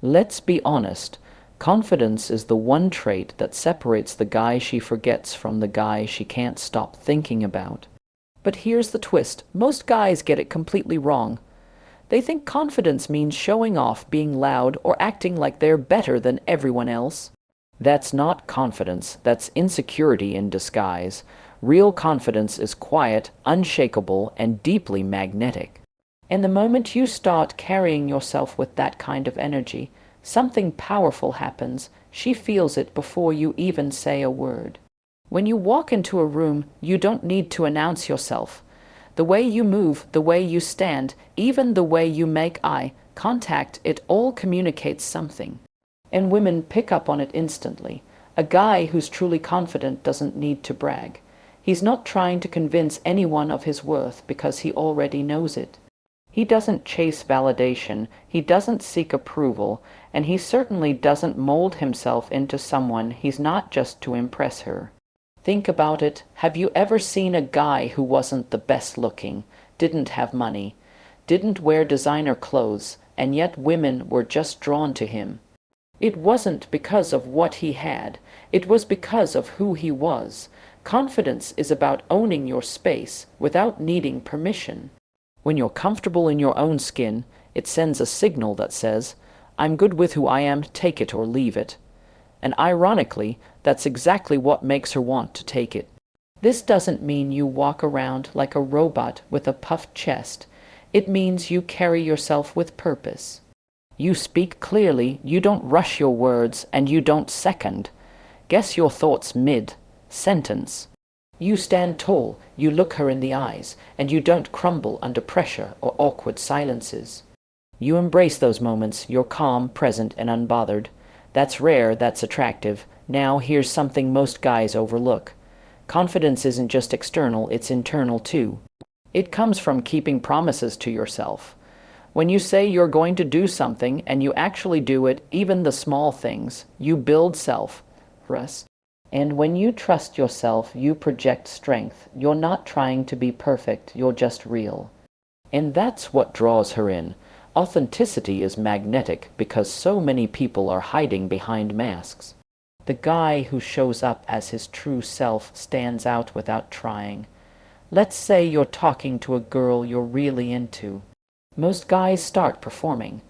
Let's be honest. Confidence is the one trait that separates the guy she forgets from the guy she can't stop thinking about. But here's the twist. Most guys get it completely wrong. They think confidence means showing off, being loud, or acting like they're better than everyone else. That's not confidence. That's insecurity in disguise. Real confidence is quiet, unshakable, and deeply magnetic. And the moment you start carrying yourself with that kind of energy, something powerful happens. She feels it before you even say a word. When you walk into a room, you don't need to announce yourself. The way you move, the way you stand, even the way you make eye contact, it all communicates something. And women pick up on it instantly. A guy who's truly confident doesn't need to brag. He's not trying to convince anyone of his worth because he already knows it. He doesn't chase validation, he doesn't seek approval, and he certainly doesn't mold himself into someone he's not just to impress her. Think about it. Have you ever seen a guy who wasn't the best looking, didn't have money, didn't wear designer clothes, and yet women were just drawn to him? It wasn't because of what he had, it was because of who he was. Confidence is about owning your space without needing permission. When you're comfortable in your own skin, it sends a signal that says, "I'm good with who I am, take it or leave it." And ironically, that's exactly what makes her want to take it. This doesn't mean you walk around like a robot with a puffed chest. It means you carry yourself with purpose. You speak clearly, you don't rush your words, and you don't second. Guess your thoughts mid-sentence. You stand tall, you look her in the eyes, and you don't crumble under pressure or awkward silences. You embrace those moments, you're calm, present, and unbothered. That's rare, that's attractive. Now here's something most guys overlook. Confidence isn't just external, it's internal too. It comes from keeping promises to yourself. When you say you're going to do something and you actually do it, even the small things, you build self-trust. And when you trust yourself, you project strength. You're not trying to be perfect, you're just real. And that's what draws her in. Authenticity is magnetic because so many people are hiding behind masks. The guy who shows up as his true self stands out without trying. Let's say you're talking to a girl you're really into. Most guys start performing.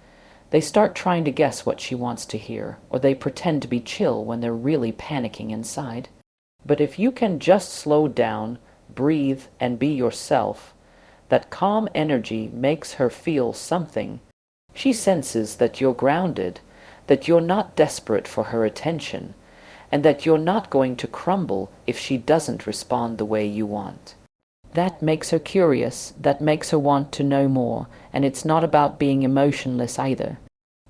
They start trying to guess what she wants to hear, or they pretend to be chill when they're really panicking inside. But if you can just slow down, breathe, and be yourself, that calm energy makes her feel something. She senses that you're grounded, that you're not desperate for her attention, and that you're not going to crumble if she doesn't respond the way you want. That makes her curious, that makes her want to know more, and it's not about being emotionless either.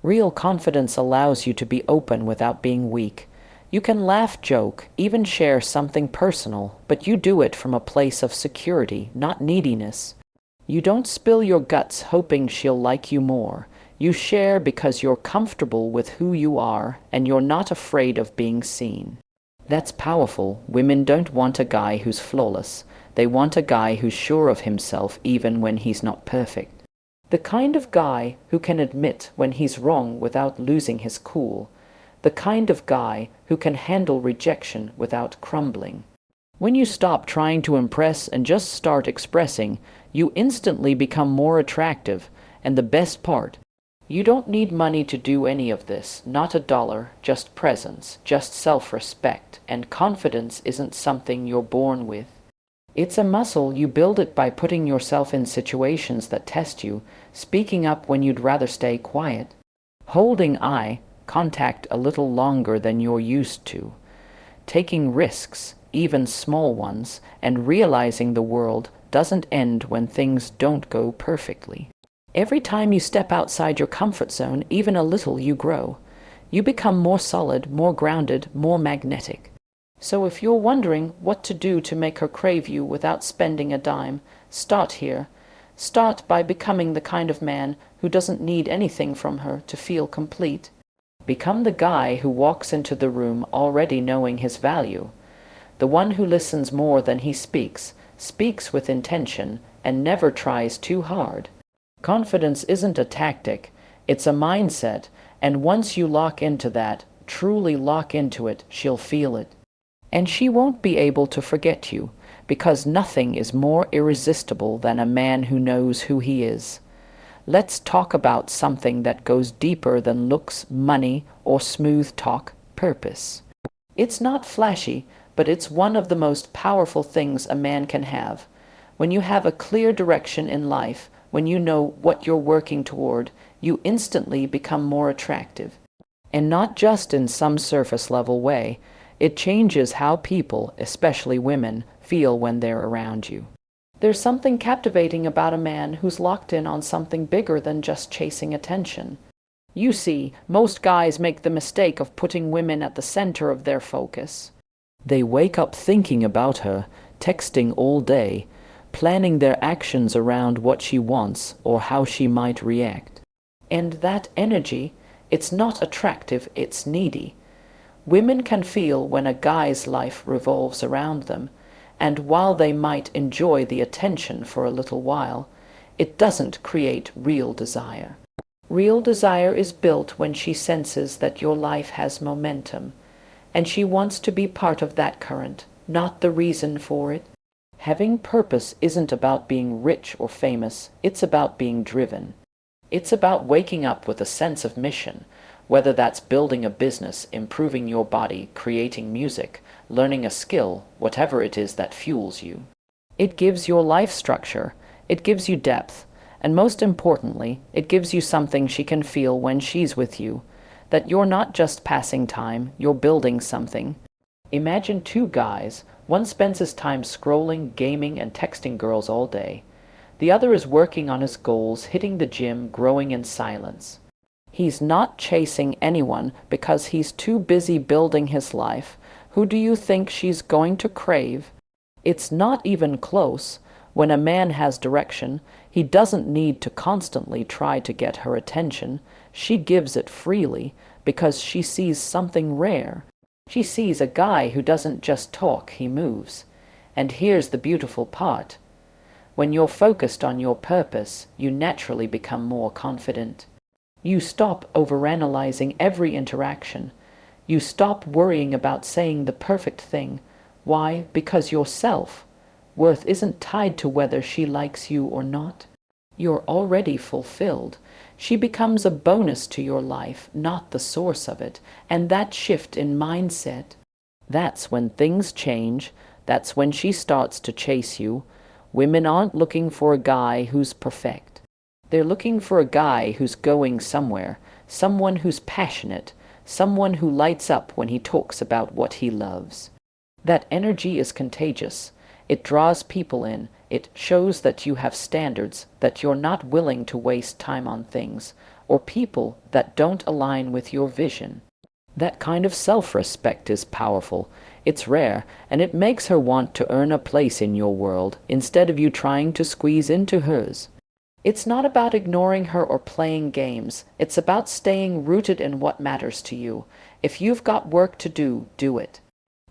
Real confidence allows you to be open without being weak. You can laugh, joke, even share something personal, but you do it from a place of security, not neediness. You don't spill your guts hoping she'll like you more. You share because you're comfortable with who you are, and you're not afraid of being seen. That's powerful. Women don't want a guy who's flawless. They want a guy who's sure of himself even when he's not perfect. The kind of guy who can admit when he's wrong without losing his cool. The kind of guy who can handle rejection without crumbling. When you stop trying to impress and just start expressing, you instantly become more attractive. And the best part, you don't need money to do any of this, not a dollar, just presence, just self-respect, and confidence isn't something you're born with. It's a muscle. You build it by putting yourself in situations that test you, speaking up when you'd rather stay quiet, holding eye contact a little longer than you're used to, taking risks, even small ones, and realizing the world doesn't end when things don't go perfectly. Every time you step outside your comfort zone, even a little, you grow. You become more solid, more grounded, more magnetic. So if you're wondering what to do to make her crave you without spending a dime, start here. Start by becoming the kind of man who doesn't need anything from her to feel complete. Become the guy who walks into the room already knowing his value. The one who listens more than he speaks, speaks with intention, and never tries too hard. Confidence isn't a tactic, it's a mindset, And once you lock into that, truly lock into it, she'll feel it. And she won't be able to forget you, because nothing is more irresistible than a man who knows who he is. Let's talk about something that goes deeper than looks, money, or smooth talk: purpose. It's not flashy, but it's one of the most powerful things a man can have. When you have a clear direction in life, when you know what you're working toward, you instantly become more attractive. And not just in some surface-level way. It changes how people, especially women, feel when they're around you. There's something captivating about a man who's locked in on something bigger than just chasing attention. You see, most guys make the mistake of putting women at the center of their focus. They wake up thinking about her, texting all day, planning their actions around what she wants or how she might react. And that energy, it's not attractive, it's needy. Women can feel when a guy's life revolves around them, and while they might enjoy the attention for a little while, it doesn't create real desire. Real desire is built when she senses that your life has momentum, and she wants to be part of that current, not the reason for it. Having purpose isn't about being rich or famous, it's about being driven. It's about waking up with a sense of mission, whether that's building a business, improving your body, creating music, learning a skill, whatever it is that fuels you. It gives your life structure, it gives you depth, and most importantly, it gives you something she can feel when she's with you, that you're not just passing time, you're building something. Imagine two guys, one spends his time scrolling, gaming, and texting girls all day. The other is working on his goals, hitting the gym, growing in silence. He's not chasing anyone because he's too busy building his life. Who do you think she's going to crave? It's not even close. When a man has direction, he doesn't need to constantly try to get her attention. She gives it freely because she sees something rare. She sees a guy who doesn't just talk, he moves. And here's the beautiful part. When you're focused on your purpose, you naturally become more confident. You stop overanalyzing every interaction. You stop worrying about saying the perfect thing. Why? Because your self-worth isn't tied to whether she likes you or not. You're already fulfilled. She becomes a bonus to your life, not the source of it. And that shift in mindset, that's when things change. That's when she starts to chase you. Women aren't looking for a guy who's perfect. They're looking for a guy who's going somewhere, someone who's passionate, someone who lights up when he talks about what he loves. That energy is contagious. It draws people in. It shows that you have standards, that you're not willing to waste time on things or people that don't align with your vision. That kind of self-respect is powerful. It's rare, and it makes her want to earn a place in your world instead of you trying to squeeze into hers. It's not about ignoring her or playing games. It's about staying rooted in what matters to you. If you've got work to do, do it.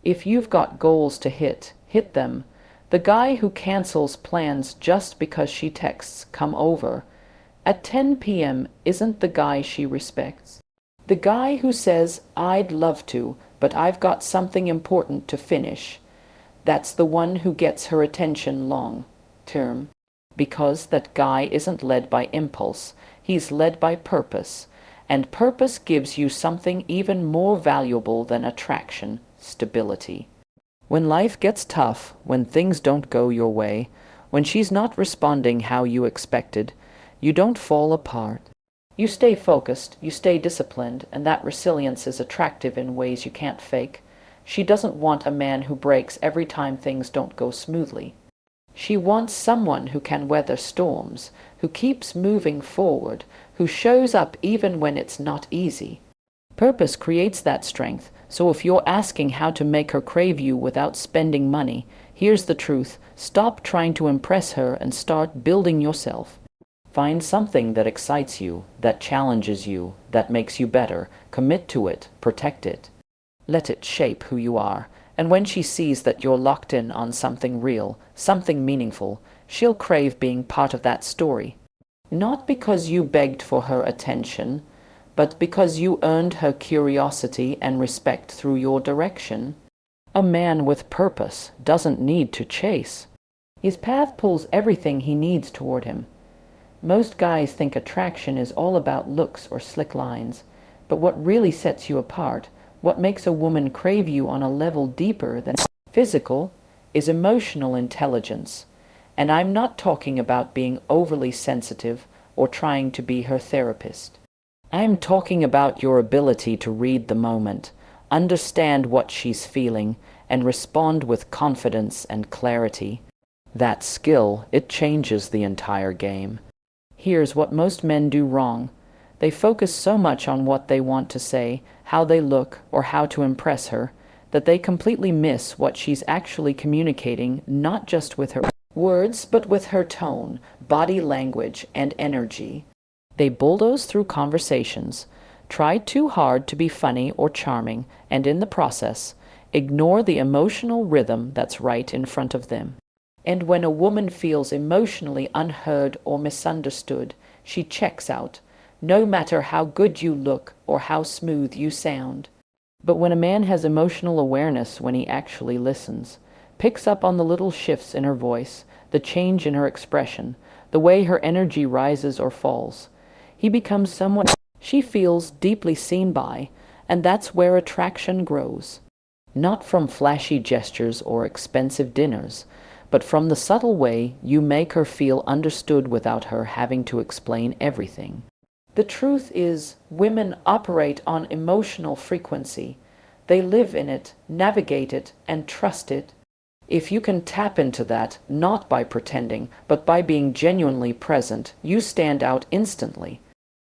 If you've got goals to hit, hit them. The guy who cancels plans just because she texts "come over" at 10 p.m. isn't the guy she respects. The guy who says "I'd love to, but I've got something important to finish," that's the one who gets her attention long term. Because that guy isn't led by impulse, he's led by purpose. And purpose gives you something even more valuable than attraction: stability. When life gets tough, when things don't go your way, when she's not responding how you expected, you don't fall apart. You stay focused, you stay disciplined, and that resilience is attractive in ways you can't fake. She doesn't want a man who breaks every time things don't go smoothly. She wants someone who can weather storms, who keeps moving forward, who shows up even when it's not easy. Purpose creates that strength, so if you're asking how to make her crave you without spending money, here's the truth: stop trying to impress her and start building yourself. Find something that excites you, that challenges you, that makes you better. Commit to it, protect it. Let it shape who you are. And when she sees that you're locked in on something real, something meaningful, she'll crave being part of that story. Not because you begged for her attention, but because you earned her curiosity and respect through your direction. A man with purpose doesn't need to chase. His path pulls everything he needs toward him. Most guys think attraction is all about looks or slick lines, but what really sets you apart, what makes a woman crave you on a level deeper than physical, is emotional intelligence. And I'm not talking about being overly sensitive or trying to be her therapist. I'm talking about your ability to read the moment, understand what she's feeling, and respond with confidence and clarity. That skill, it changes the entire game. Here's what most men do wrong. They focus so much on what they want to say, how they look, or how to impress her, that they completely miss what she's actually communicating, not just with her words, but with her tone, body language, and energy. They bulldoze through conversations, try too hard to be funny or charming, and in the process, ignore the emotional rhythm that's right in front of them. And when a woman feels emotionally unheard or misunderstood, she checks out, no matter how good you look or how smooth you sound. But when a man has emotional awareness when he actually listens, picks up on the little shifts in her voice, the change in her expression, the way her energy rises or falls, he becomes someone she feels deeply seen by, and that's where attraction grows. Not from flashy gestures or expensive dinners, but from the subtle way you make her feel understood without her having to explain everything. The truth is, women operate on emotional frequency. They live in it, navigate it, and trust it. If you can tap into that, not by pretending, but by being genuinely present, you stand out instantly.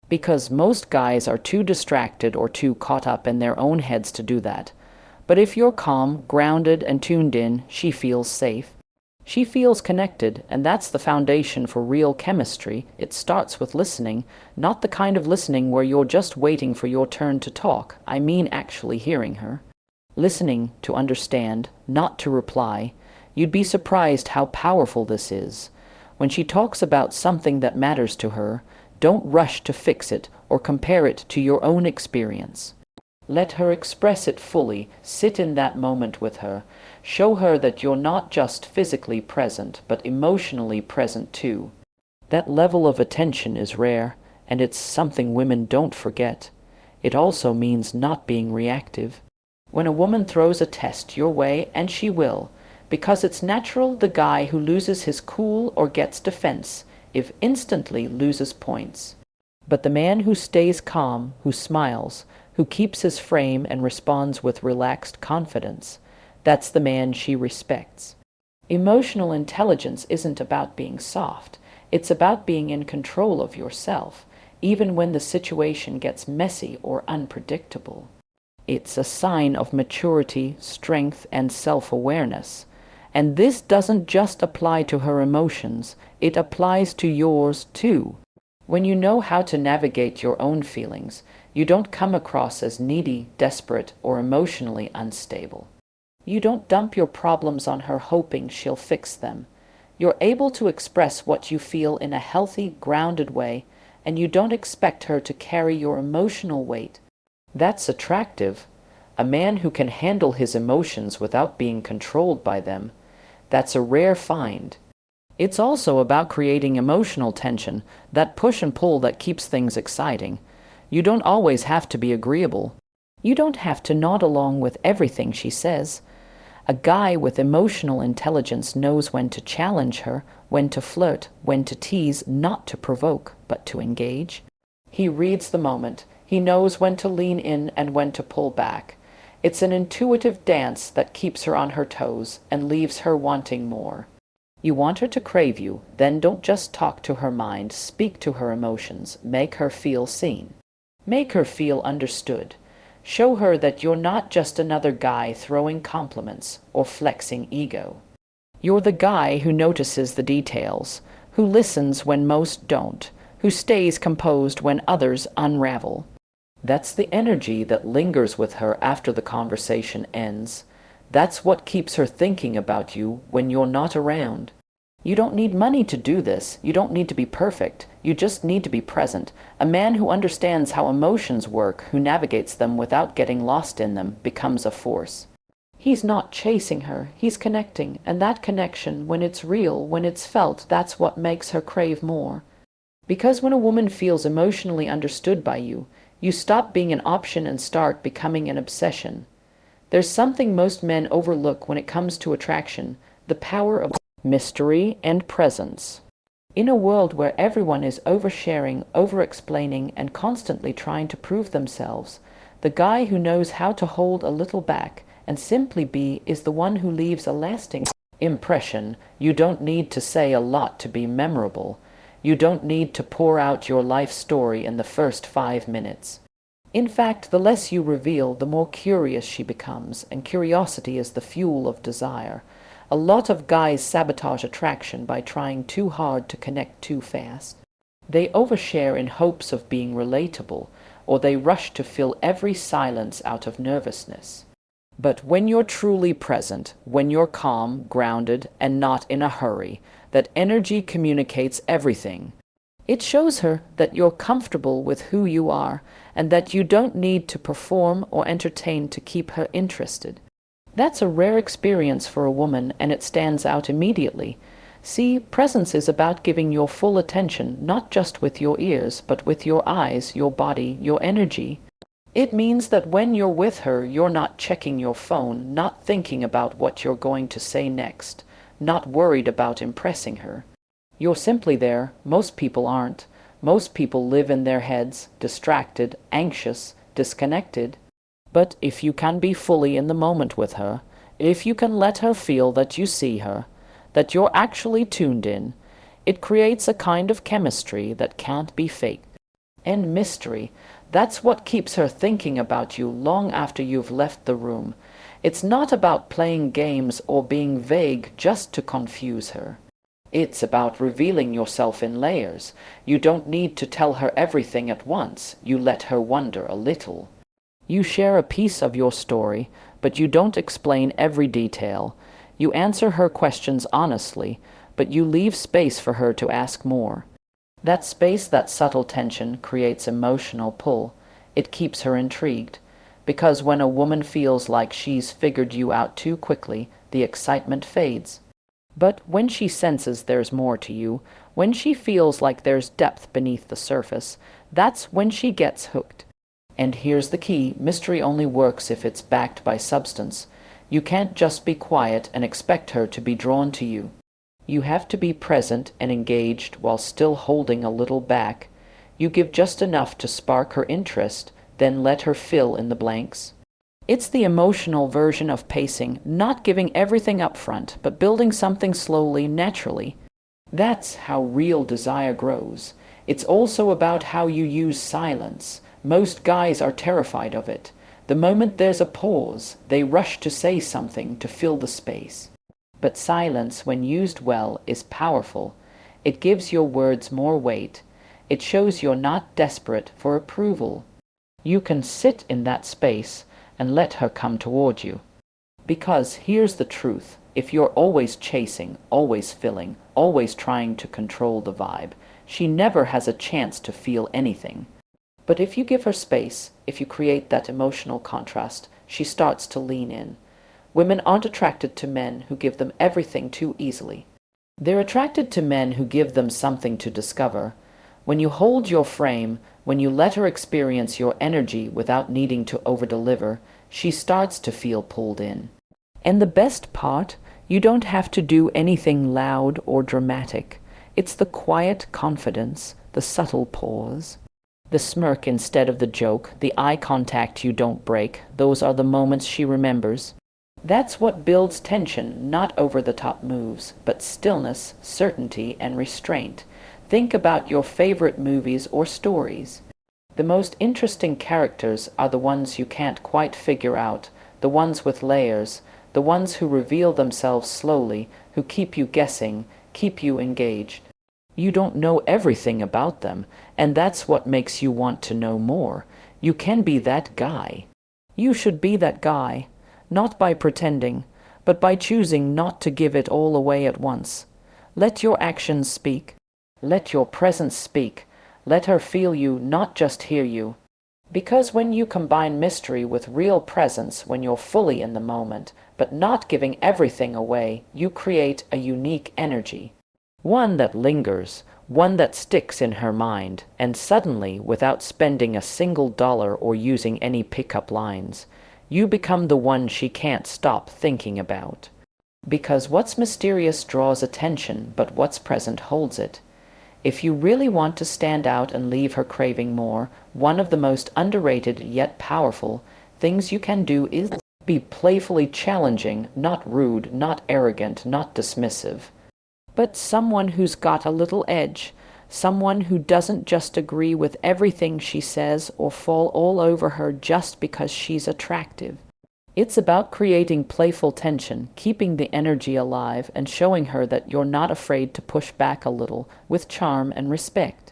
Because most guys are too distracted or too caught up in their own heads to do that. But if you're calm, grounded, and tuned in, she feels safe. She feels connected, and that's the foundation for real chemistry. It starts with listening, not the kind of listening where you're just waiting for your turn to talk. I mean actually hearing her. Listening to understand, not to reply. You'd be surprised how powerful this is. When she talks about something that matters to her, don't rush to fix it or compare it to your own experience. Let her express it fully, sit in that moment with her. Show her that you're not just physically present, but emotionally present too. That level of attention is rare, and it's something women don't forget. It also means not being reactive. When a woman throws a test your way, and she will, because it's natural, the guy who loses his cool or gets defense, if instantly loses points. But the man who stays calm, who smiles, who keeps his frame and responds with relaxed confidence, that's the man she respects. Emotional intelligence isn't about being soft. It's about being in control of yourself, even when the situation gets messy or unpredictable. It's a sign of maturity, strength, and self-awareness. And this doesn't just apply to her emotions, it applies to yours too. When you know how to navigate your own feelings, you don't come across as needy, desperate, or emotionally unstable. You don't dump your problems on her hoping she'll fix them. You're able to express what you feel in a healthy, grounded way, and you don't expect her to carry your emotional weight. That's attractive. A man who can handle his emotions without being controlled by them, that's a rare find. It's also about creating emotional tension, that push and pull that keeps things exciting. You don't always have to be agreeable. You don't have to nod along with everything she says. A guy with emotional intelligence knows when to challenge her, when to flirt, when to tease, not to provoke, but to engage. He reads the moment. He knows when to lean in and when to pull back. It's an intuitive dance that keeps her on her toes and leaves her wanting more. You want her to crave you, then don't just talk to her mind, speak to her emotions, make her feel seen. Make her feel understood. Show her that you're not just another guy throwing compliments or flexing ego. You're the guy who notices the details, who listens when most don't, who stays composed when others unravel. That's the energy that lingers with her after the conversation ends. That's what keeps her thinking about you when you're not around. You don't need money to do this. You don't need to be perfect. You just need to be present. A man who understands how emotions work, who navigates them without getting lost in them, becomes a force. He's not chasing her, he's connecting, and that connection, when it's real, when it's felt, that's what makes her crave more. Because when a woman feels emotionally understood by you, you stop being an option and start becoming an obsession. There's something most men overlook when it comes to attraction, the power of mystery and presence. In a world where everyone is oversharing, over-explaining, and constantly trying to prove themselves, the guy who knows how to hold a little back and simply be is the one who leaves a lasting impression. You don't need to say a lot to be memorable. You don't need to pour out your life story in the first 5 minutes. In fact, the less you reveal, the more curious she becomes, and curiosity is the fuel of desire. A lot of guys sabotage attraction by trying too hard to connect too fast. They overshare in hopes of being relatable, or they rush to fill every silence out of nervousness. But when you're truly present, when you're calm, grounded, and not in a hurry, that energy communicates everything. It shows her that you're comfortable with who you are, and that you don't need to perform or entertain to keep her interested. That's a rare experience for a woman, and it stands out immediately. See, presence is about giving your full attention, not just with your ears, but with your eyes, your body, your energy. It means that when you're with her, you're not checking your phone, not thinking about what you're going to say next, not worried about impressing her. You're simply there. Most people aren't. Most people live in their heads, distracted, anxious, disconnected. But if you can be fully in the moment with her, if you can let her feel that you see her, that you're actually tuned in, it creates a kind of chemistry that can't be faked. And mystery, that's what keeps her thinking about you long after you've left the room. It's not about playing games or being vague just to confuse her. It's about revealing yourself in layers. You don't need to tell her everything at once. You let her wonder a little. You share a piece of your story, but you don't explain every detail. You answer her questions honestly, but you leave space for her to ask more. That space, that subtle tension, creates emotional pull. It keeps her intrigued. Because when a woman feels like she's figured you out too quickly, the excitement fades. But when she senses there's more to you, when she feels like there's depth beneath the surface, that's when she gets hooked. And here's the key, mystery only works if it's backed by substance. You can't just be quiet and expect her to be drawn to you. You have to be present and engaged while still holding a little back. You give just enough to spark her interest, then let her fill in the blanks. It's the emotional version of pacing, not giving everything up front, but building something slowly, naturally. That's how real desire grows. It's also about how you use silence. Most guys are terrified of it. The moment there's a pause, they rush to say something to fill the space. But silence, when used well, is powerful. It gives your words more weight. It shows you're not desperate for approval. You can sit in that space and let her come toward you. Because here's the truth, if you're always chasing, always filling, always trying to control the vibe, she never has a chance to feel anything. But if you give her space, if you create that emotional contrast, she starts to lean in. Women aren't attracted to men who give them everything too easily. They're attracted to men who give them something to discover. When you hold your frame, when you let her experience your energy without needing to overdeliver, she starts to feel pulled in. And the best part, you don't have to do anything loud or dramatic. It's the quiet confidence, the subtle pause, the smirk instead of the joke, the eye contact you don't break. Those are the moments she remembers. That's what builds tension, not over-the-top moves, but stillness, certainty, and restraint. Think about your favorite movies or stories. The most interesting characters are the ones you can't quite figure out, the ones with layers, the ones who reveal themselves slowly, who keep you guessing, keep you engaged. You don't know everything about them, and that's what makes you want to know more. You can be that guy. You should be that guy, not by pretending, but by choosing not to give it all away at once. Let your actions speak. Let your presence speak. Let her feel you, not just hear you. Because when you combine mystery with real presence, when you're fully in the moment, but not giving everything away, you create a unique energy. One that lingers, one that sticks in her mind, and suddenly, without spending a single dollar or using any pickup lines, you become the one she can't stop thinking about. Because what's mysterious draws attention, but what's present holds it. If you really want to stand out and leave her craving more, one of the most underrated yet powerful things you can do is be playfully challenging, not rude, not arrogant, not dismissive, but someone who's got a little edge, someone who doesn't just agree with everything she says or fall all over her just because she's attractive. It's about creating playful tension, keeping the energy alive, and showing her that you're not afraid to push back a little, with charm and respect.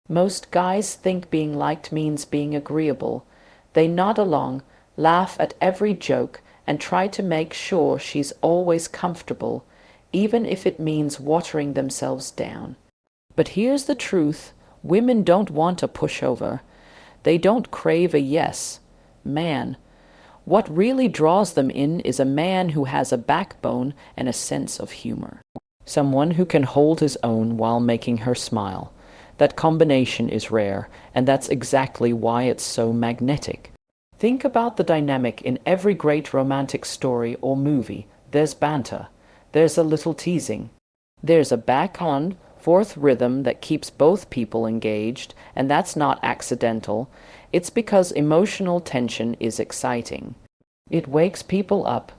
Most guys think being liked means being agreeable. They nod along, laugh at every joke, and try to make sure she's always comfortable, even if it means watering themselves down. But here's the truth: women don't want a pushover. They don't crave a yes man. What really draws them in is a man who has a backbone and a sense of humor. Someone who can hold his own while making her smile. That combination is rare, and that's exactly why it's so magnetic. Think about the dynamic in every great romantic story or movie. There's banter. There's a little teasing. There's a back-and-forth rhythm that keeps both people engaged, and that's not accidental. It's because emotional tension is exciting. It wakes people up.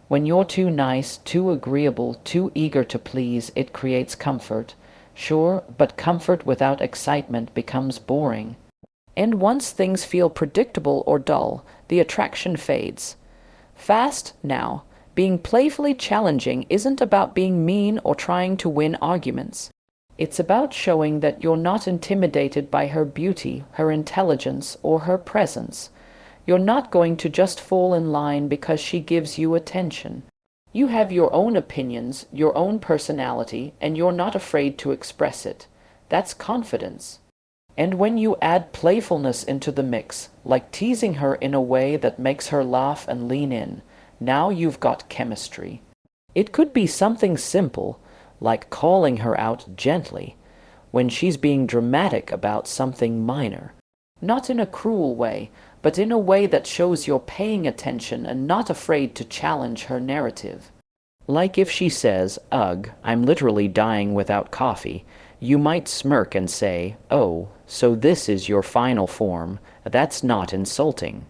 When you're too nice, too agreeable, too eager to please, it creates comfort. Sure, but comfort without excitement becomes boring. And once things feel predictable or dull, the attraction fades. Fast now. Being playfully challenging isn't about being mean or trying to win arguments. It's about showing that you're not intimidated by her beauty, her intelligence, or her presence. You're not going to just fall in line because she gives you attention. You have your own opinions, your own personality, and you're not afraid to express it. That's confidence. And when you add playfulness into the mix, like teasing her in a way that makes her laugh and lean in, now you've got chemistry. It could be something simple, like calling her out gently when she's being dramatic about something minor. Not in a cruel way, but in a way that shows you're paying attention and not afraid to challenge her narrative. Like if she says, "Ugh, I'm literally dying without coffee," you might smirk and say, "Oh, so this is your final form. That's not insulting.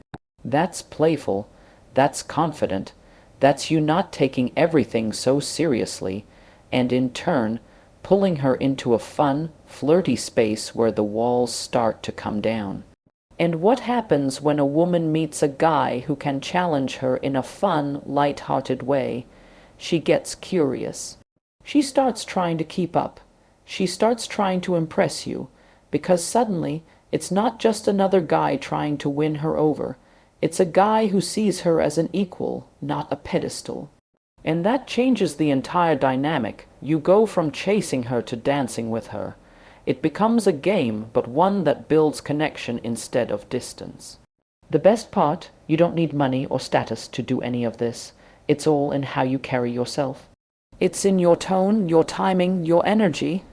That's playful. That's confident. That's you not taking everything so seriously," and in turn, pulling her into a fun, flirty space where the walls start to come down. And what happens when a woman meets a guy who can challenge her in a fun, light-hearted way? She gets curious. She starts trying to keep up. She starts trying to impress you, because suddenly it's not just another guy trying to win her over. It's a guy who sees her as an equal, not a pedestal. And that changes the entire dynamic. You go from chasing her to dancing with her. It becomes a game, but one that builds connection instead of distance. The best part, you don't need money or status to do any of this. It's all in how you carry yourself. It's in your tone, your timing, your energy.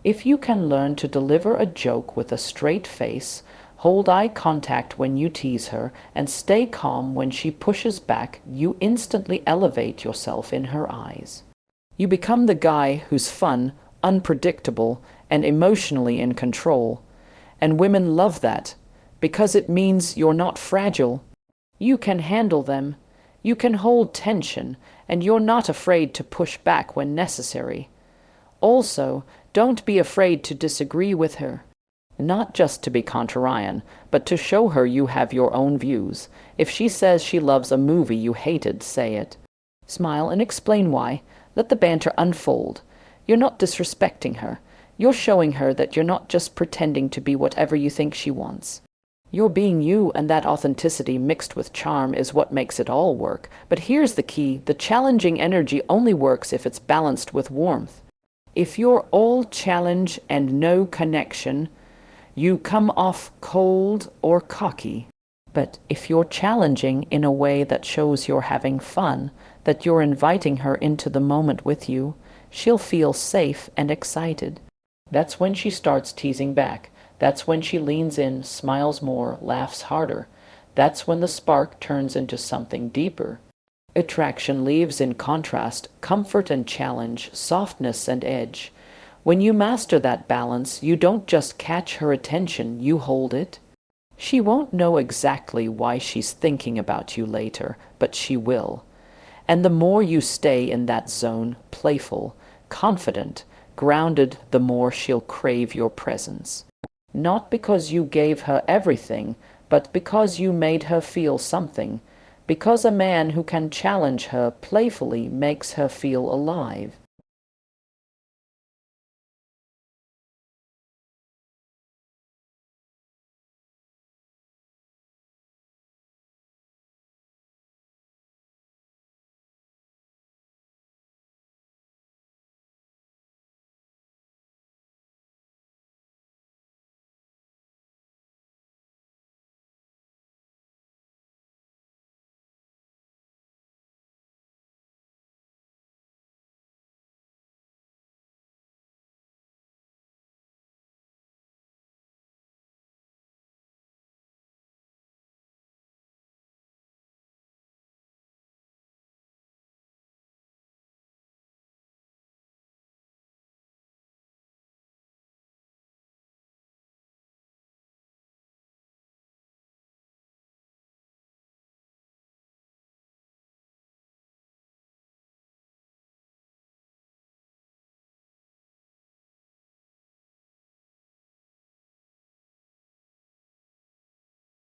If you can learn to deliver a joke with a straight face, hold eye contact when you tease her, and stay calm when she pushes back, you instantly elevate yourself in her eyes. You become the guy who's fun, unpredictable, and emotionally in control. And women love that, because it means you're not fragile. You can handle them. You can hold tension, and you're not afraid to push back when necessary. Also, don't be afraid to disagree with her. Not just to be contrarian, but to show her you have your own views. If she says she loves a movie you hated, say it. Smile and explain why. Let the banter unfold. You're not disrespecting her. You're showing her that you're not just pretending to be whatever you think she wants. You're being you, and that authenticity mixed with charm is what makes it all work. But here's the key: the challenging energy only works if it's balanced with warmth. If you're all challenge and no connection, you come off cold or cocky. But if you're challenging in a way that shows you're having fun, that you're inviting her into the moment with you, she'll feel safe and excited. That's when she starts teasing back. That's when she leans in, smiles more, laughs harder. That's when the spark turns into something deeper. Attraction leaves in contrast, comfort and challenge, softness and edge. When you master that balance, you don't just catch her attention, you hold it. She won't know exactly why she's thinking about you later, but she will. And the more you stay in that zone, playful, confident, grounded, the more she'll crave your presence. Not because you gave her everything, but because you made her feel something. Because a man who can challenge her playfully makes her feel alive.